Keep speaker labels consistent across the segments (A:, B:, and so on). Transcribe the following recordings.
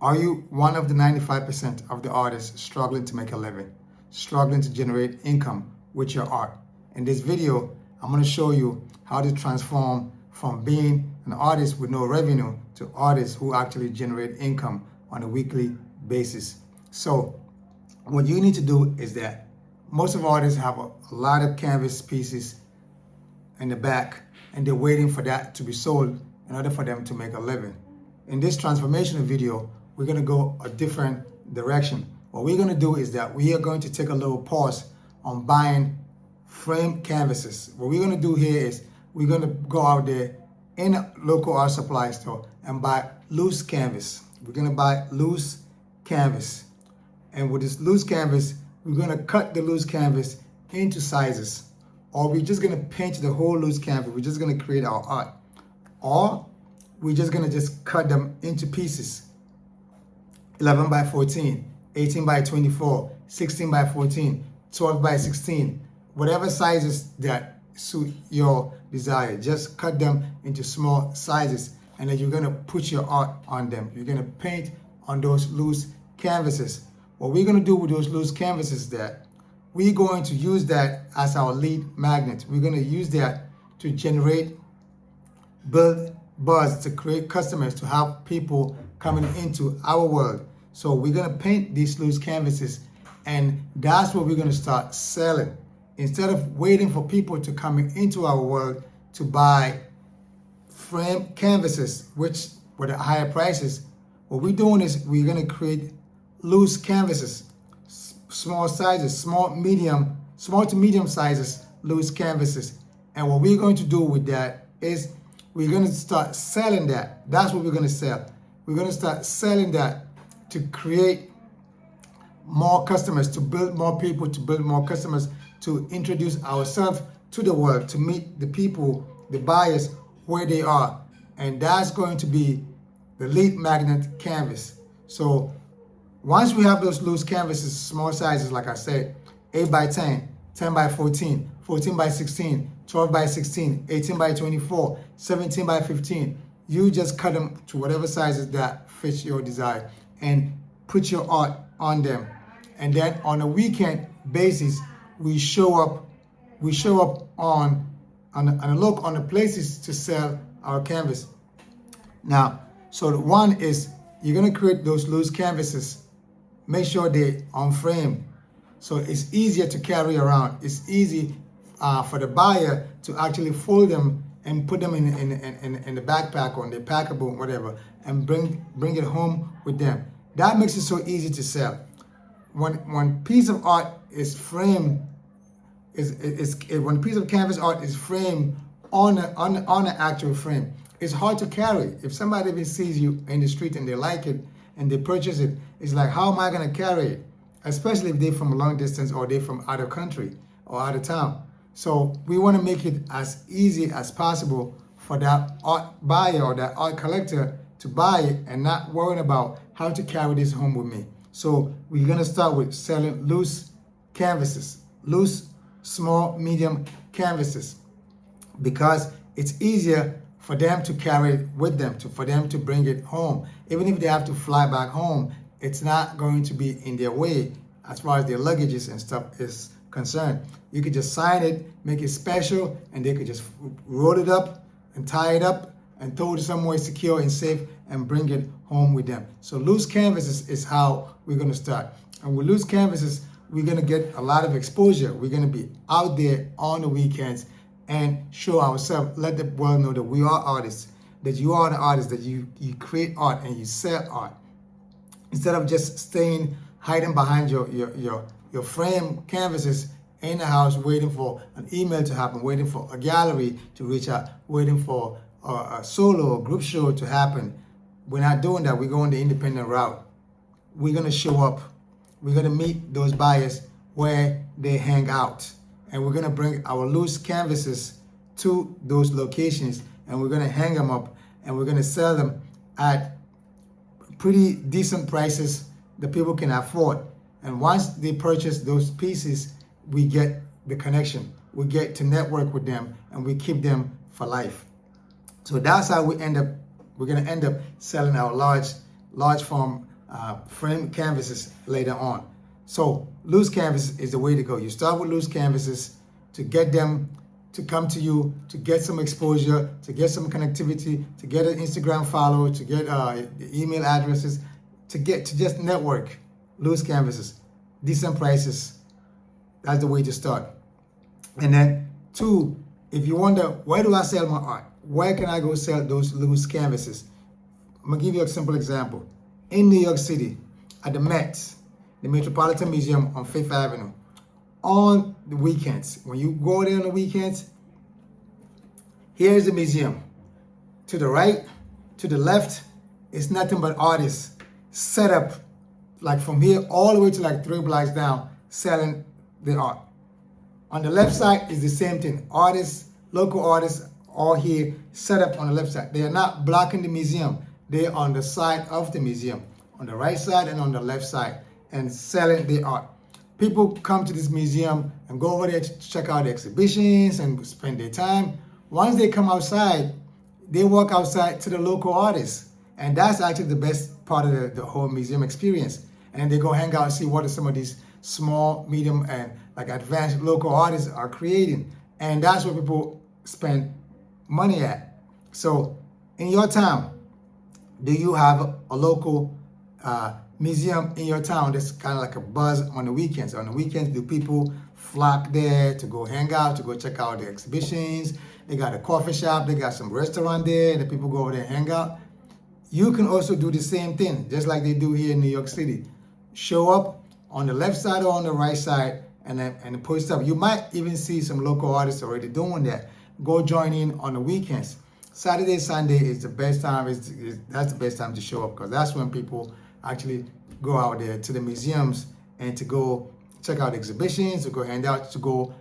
A: Are you one of the 95% of the artists struggling to make a living, struggling to generate income with your art? In this video, I'm going to show you how to transform from being an artist with no revenue to artists who actually generate income on a weekly basis. So what you need to do is that most of artists have a lot of canvas pieces in the back, and they're waiting for that to be sold in order for them to make a living. In this transformational video, we're going to go a different direction. What we're going to do is that we are going to take a little pause on buying framed canvases. What we're going to do here is we're going to go out there in a local art supply store and buy loose canvas. We're going to buy loose canvas. And with this loose canvas, we're going to cut the loose canvas into sizes. Or we're just going to paint the whole loose canvas. We're just going to create our art. Or we're just going to just cut them into pieces. 11 by 14, 18 by 24, 16 by 14, 12 by 16. Whatever sizes that suit your desire, just cut them into small sizes. And then you're going to put your art on them. You're going to paint on those loose canvases. What we're going to do with those loose canvases is that we're going to use that as our lead magnet. We're going to use that to build buzz, to create customers, to have people coming into our world. So we're going to paint these loose canvases, and that's what we're going to start selling. Instead of waiting for people to come into our world to buy framed canvases, which were the higher prices, what we're doing is we're going to create loose canvases, small sizes, small to medium sizes, loose canvases. And what we're going to do with that is we're going to start selling that. That's what we're going to sell. We're going to start selling that to create more customers, to build more people, to build more customers, to introduce ourselves to the world, to meet the people, the buyers, where they are. And that's going to be the lead magnet canvas. So once we have those loose canvases, small sizes, like I said, 8 by 10, 10 by 14, 14 by 16, 12 by 16, 18 by 24, 17 by 15, you just cut them to whatever sizes that fits your desire and put your art on them. And then on a weekend basis, we show up on the places to sell our canvas. Now, so the one is you're going to create those loose canvases. Make sure they're on frame, so it's easier to carry around. It's easy for the buyer to actually fold them and put them in the backpack or in the packable, whatever, and bring it home with them. That makes it so easy to sell. When piece of art is framed, when a piece of canvas art is framed on an actual frame, it's hard to carry. If somebody even sees you in the street and they like it and they purchase it, it's like, how am I going to carry it? Especially if they're from a long distance or they're from out of country or out of town. So we want to make it as easy as possible for that art buyer or that art collector to buy it and not worrying about how to carry this home with me. So we're going to start with selling loose canvases, loose, small, medium canvases, because it's easier for them to carry it with them, for them to bring it home. Even if they have to fly back home, it's not going to be in their way as far as their luggages and stuff is concerned. You could just sign it, make it special, and they could just roll it up and tie it up and throw it somewhere secure and safe and bring it home with them. So loose canvases is how we're going to start. And with loose canvases, we're going to get a lot of exposure. We're going to be out there on the weekends and show ourselves, let the world know that we are artists, that you are the artist, that you create art and you sell art. Instead of just hiding behind your frame canvases in the house, waiting for an email to happen, waiting for a gallery to reach out, waiting for a solo or group show to happen. We're not doing that. We're going the independent route. We're going to show up. We're going to meet those buyers where they hang out. And we're going to bring our loose canvases to those locations, and we're going to hang them up, and we're going to sell them at pretty decent prices that people can afford. And once they purchase those pieces, we get the connection. We get to network with them, and we keep them for life. So that's how we're going to end up selling our large form frame canvases later on. So loose canvas is the way to go. You start with loose canvases to get them to come to you, to get some exposure, to get some connectivity, to get an Instagram follow, to get email addresses, to just network. Loose canvases, decent prices. That's the way to start. And then 2, if you wonder, where do I sell my art? Where can I go sell those loose canvases? I'm gonna give you a simple example. In New York City, at the Met, the Metropolitan Museum on 5th Avenue, on the weekends, when you go there on the weekends, here's the museum. To the right, to the left, it's nothing but artists set up, like from here all the way to like 3 blocks down, selling their art. On the left side is the same thing. Artists, local artists, all here set up on the left side. They are not blocking the museum. They're on the side of the museum, on the right side and on the left side, and selling their art. People come to this museum and go over there to check out the exhibitions and spend their time. Once they come outside, they walk outside to the local artists. And that's actually the best part of the whole museum experience. And they go hang out and see what some of these small, medium, and like advanced local artists are creating. And that's where people spend money at. So in your town, do you have a local museum in your town that's kind of like a buzz on the weekends? On the weekends, do people flock there to go hang out, to go check out the exhibitions? They got a coffee shop, they got some restaurant there, and people go over there and hang out. You can also do the same thing, just like they do here in New York City. Show up on the left side or on the right side and post up. You might even see some local artists already doing that. Go join in on the weekends. Saturday, Sunday is the best time. That's the best time to show up, because that's when people actually go out there to the museums and to go check out exhibitions, to go hang out, to go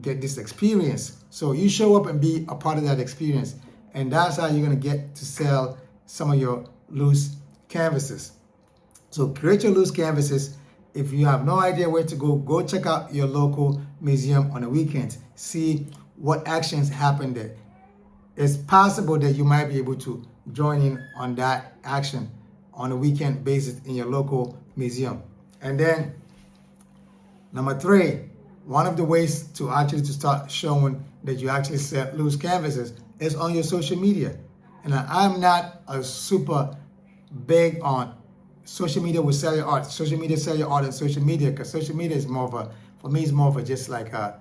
A: get this experience. So you show up and be a part of that experience, and that's how you're gonna get to sell some of your loose canvases. So create your loose canvases. If you have no idea where to go check out your local museum on the weekends. See what actions happen there. It's possible that you might be able to join in on that action on a weekend basis in your local museum. And then number 3, one of the ways to start showing that you actually sell loose canvases is on your social media. And I'm not a super big on social media will sell your art. Social media sell your art on social media, because social media is more of a, for me, it's more of a just like a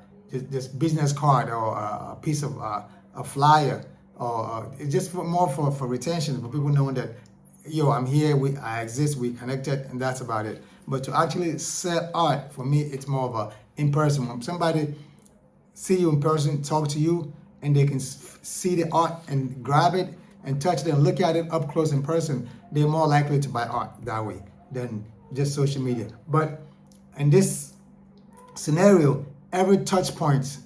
A: just business card or a piece of a flyer, or it's just more for retention, for people knowing that, yo, I'm here, I exist, we connected, and that's about it. But to actually sell art, for me, it's more of a in-person. When somebody see you in person, talk to you, and they can see the art and grab it and touch it and look at it up close in person, they're more likely to buy art that way than just social media. But in this scenario, every touch point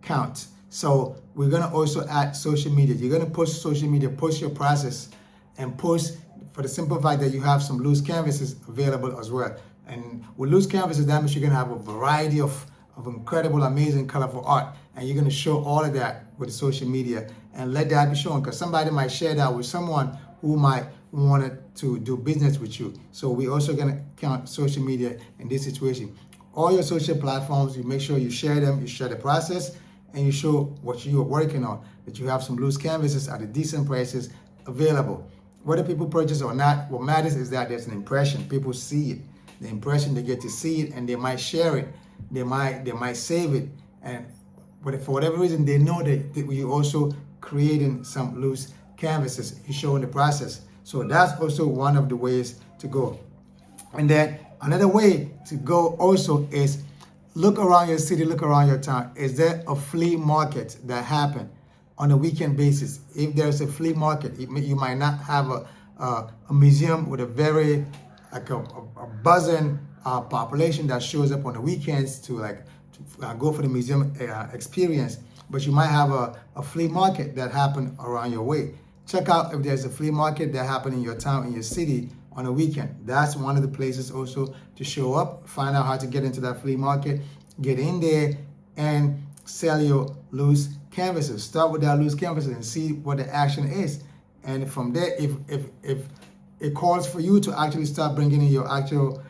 A: counts. So we're gonna also add social media. You're gonna post social media, post your process, and post for the simple fact that you have some loose canvases available as well. And with loose canvases, that means you're gonna have a variety of incredible, amazing, colorful art. And you're gonna show all of that with the social media and let that be shown, because somebody might share that with someone who might want to do business with you. So we're also gonna count social media in this situation. All your social platforms, you make sure you share them, you share the process, and you show what you are working on, that you have some loose canvases at a decent prices available. Whether people purchase or not, what matters is that there's an impression. People see it. The impression, they get to see it, and they might share it. They might save it. And for whatever reason, they know that you're also creating some loose canvases. You're showing the process. So that's also one of the ways to go. And then another way to go also is look around your city, look around your town. Is there a flea market that happen on a weekend basis? If there's a flea market, you might not have a museum with a very like a buzzing population that shows up on the weekends to go for the museum experience, but you might have a flea market that happen around your way. Check out if there's a flea market that happen in your town, in your city on a weekend. That's one of the places also to show up, find out how to get into that flea market, get in there and sell your loose canvases. Start with that loose canvases and see what the action is. And from there, if it calls for you to actually start bringing in your actual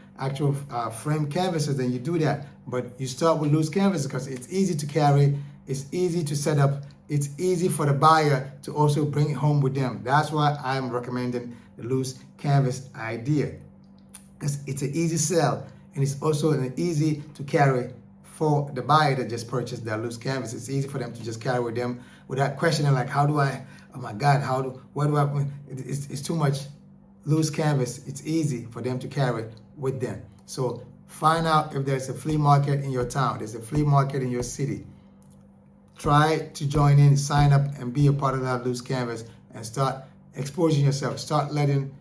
A: frame canvases, then you do that. But you start with loose canvases because it's easy to carry, it's easy to set up, it's easy for the buyer to also bring it home with them. That's why I'm recommending the loose canvas idea, because it's an easy sell and it's also an easy to carry for the buyer that just purchased that loose canvas. It's easy for them to just carry with them without questioning, like, how do I, oh my God, what do I, it's too much loose canvas. It's easy for them to carry with them. So find out if there's a flea market in your town, there's a flea market in your city. Try to join in, sign up, and be a part of that loose canvas, and start exposing yourself. Start letting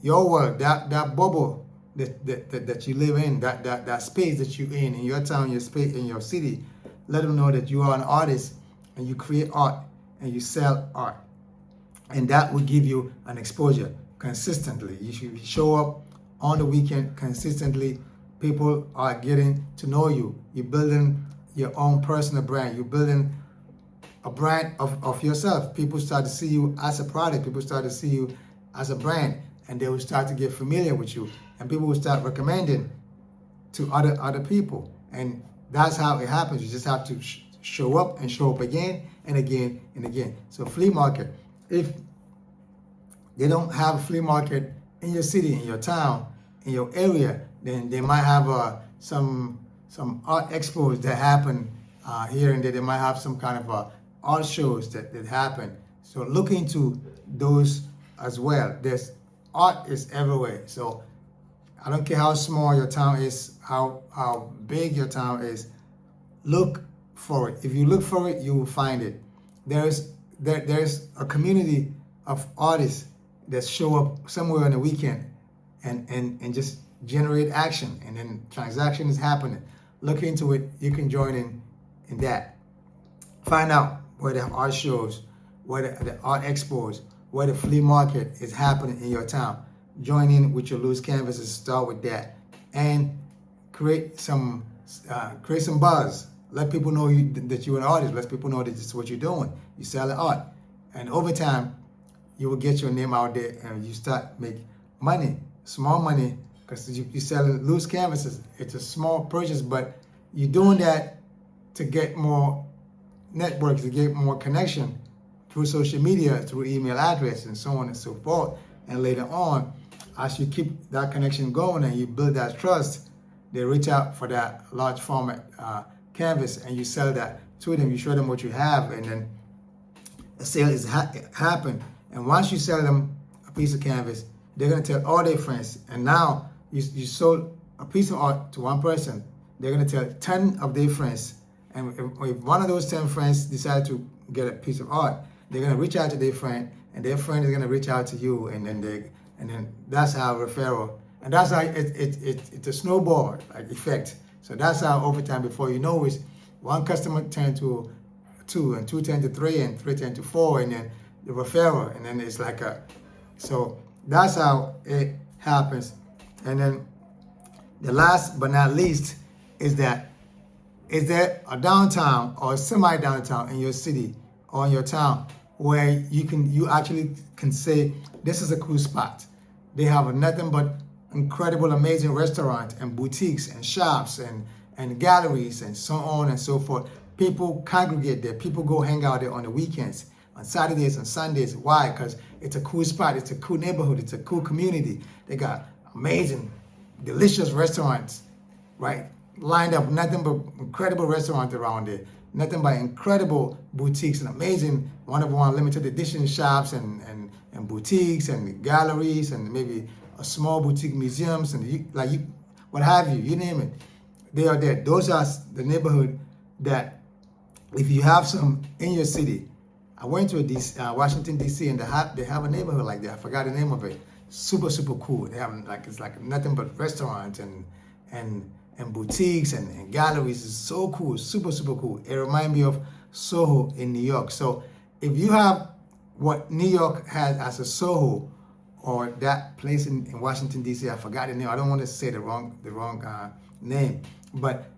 A: your world, that bubble that you live in, that space that you're in your town, your space, in your city, let them know that you are an artist and you create art and you sell art. And that will give you an exposure consistently. You should show up on the weekend consistently. People are getting to know you. You're building your own personal brand. You're building a brand of yourself. People start to see you as a product. People start to see you as a brand, and they will start to get familiar with you. And people will start recommending to other people. And that's how it happens. You just have to show up and show up again and again and again. So flea market, if they don't have a flea market in your city, in your town, in your area, then they might have some art expos that happen here and there. They might have some kind of art shows that happen. So look into those as well. There's art is everywhere. So I don't care how small your town is, how big your town is, look for it. If you look for it, you will find it. There's a community of artists that show up somewhere on the weekend and just generate action, and then transaction is happening. Look into it. You can join in that. Find out where the art shows, where the art expos, where the flea market is happening in your town. Join in with your loose canvases. Start with that, and create some buzz. Let people know that you're an artist. Let people know that this is what you're doing. You sell art, and over time, you will get your name out there, and you start make money, small money, because you sell loose canvases. It's a small purchase, but you're doing that to get more networks, to get more connection through social media, through email address, and so on and so forth. And later on, as you keep that connection going and you build that trust, they reach out for that large format canvas, and you sell that to them. You show them what you have, and then a sale is happen. And once you sell them a piece of canvas, they're gonna tell all their friends. And now you sold a piece of art to one person, they're gonna tell 10 of their friends. And if one of those 10 friends decide to get a piece of art, they're gonna reach out to their friend, and their friend is gonna reach out to you, and then that's how referral, and that's how it's a snowball like effect. So that's how over time, before you know it, one customer turned to 2, and 2 turned to 3, and 3 turned to 4, and then the referral, and then it's like so that's how it happens. And then the last but not least is that, is there a downtown or a semi-downtown in your city or in your town where you actually can say, this is a cool spot. They have nothing but incredible, amazing restaurants and boutiques and shops and galleries and so on and so forth. People congregate there. People go hang out there on the weekends, on Saturdays and Sundays. Why? Because it's a cool spot. It's a cool neighborhood. It's a cool community. They got amazing, delicious restaurants, right? Lined up, nothing but incredible restaurants around there. Nothing but incredible boutiques and amazing one-of-one limited edition shops and boutiques and galleries and maybe a small boutique museums and what have you, you name it. They are there. Those are the neighborhood that if you have some in your city. I went to Washington, D.C. and they have a neighborhood like that. I forgot the name of it. Super, super cool. They have it's like nothing but restaurants and boutiques and galleries. It's so cool, super, super cool. It reminds me of Soho in New York. So if you have what New York has as a Soho, or that place in Washington, D.C., I forgot the name. I don't want to say the wrong name, but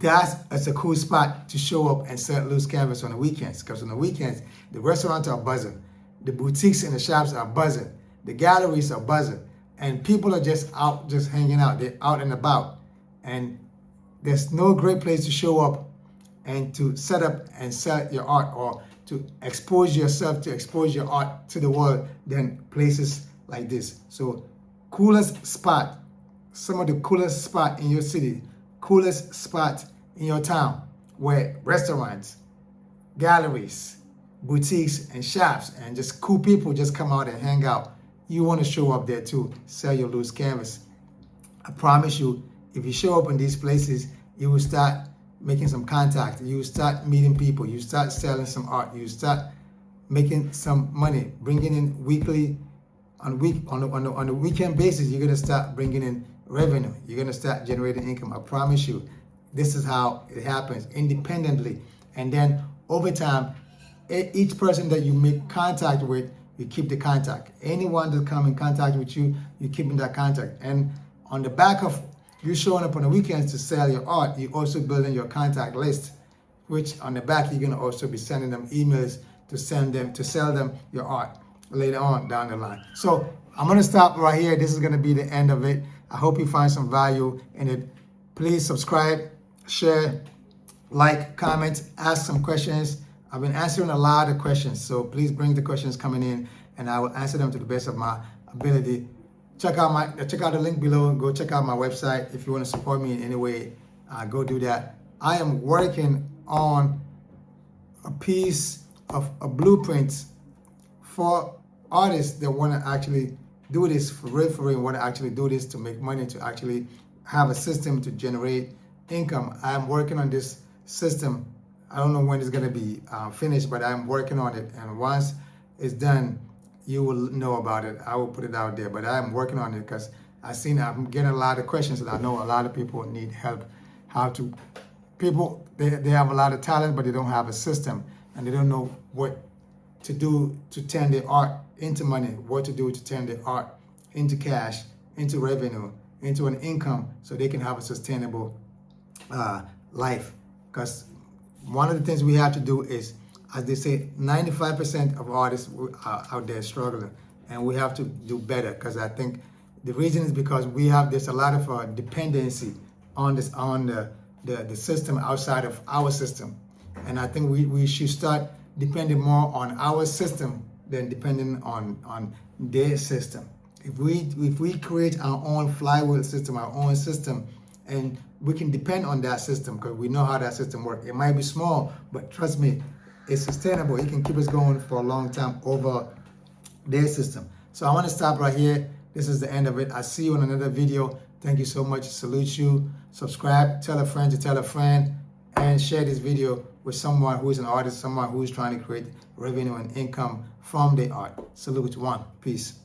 A: it's a cool spot to show up and sell loose canvas on the weekends, because on the weekends, the restaurants are buzzing. The boutiques and the shops are buzzing. the galleries are buzzing, and people are just out, just hanging out. They're out and about, and there's no great place to show up and to set up and sell your art, or to expose yourself, to expose your art to the world, than places like this. So coolest spot, some of the coolest spot in your city, coolest spot in your town, where restaurants, galleries, boutiques, and shops, and just cool people just come out and hang out. You want to show up there too, sell your loose canvas. I promise you, if you show up in these places, you will start making some contact. You will start meeting people. You start selling some art. You start making some money, bringing in weekly, on a weekend basis. You're gonna start bringing in revenue. You're gonna start generating income. I promise you, this is how it happens independently. And then over time, each person that you make contact with, you keep the contact. Anyone that come in contact with you, you keep in that contact. And on the back of you showing up on the weekends to sell your art, you also building your contact list, which on the back you're gonna also be sending them emails to sell them your art later on down the line. So I'm gonna stop right here. This is gonna be the end of it. I hope you find some value in it. Please subscribe, share, like, comment, ask some questions. I've been answering a lot of questions, so please bring the questions coming in, and I will answer them to the best of my ability. Check out the link below. Go check out my website. If you want to support me in any way, go do that. I am working on a piece of a blueprint for artists that want to actually do this for real, want to actually do this to make money, to actually have a system to generate income. I'm working on this system. I don't know when it's going to be finished, but I'm working on it. And once it's done, you will know about it. I will put it out there, but I'm working on it because I'm getting a lot of questions, and I know a lot of people need help. They have a lot of talent, but they don't have a system, and they don't know what to do to turn their art into money, what to do to turn their art into cash, into revenue, into an income, so they can have a sustainable life. Because one of the things we have to do is, as they say, 95% of artists are out there struggling, and we have to do better. Because I think the reason is because there's a lot of dependency on the system outside of our system, and I think we should start depending more on our system than depending on their system. If we create our own flywheel system, our own system, and we can depend on that system because we know how that system works. It might be small, but trust me, it's sustainable. It can keep us going for a long time over their system. So I want to stop right here. This is the end of it. I'll see you in another video. Thank you so much. Salute you. Subscribe, tell a friend to tell a friend, and share this video with someone who is an artist, someone who is trying to create revenue and income from their art. Salute. One. Peace.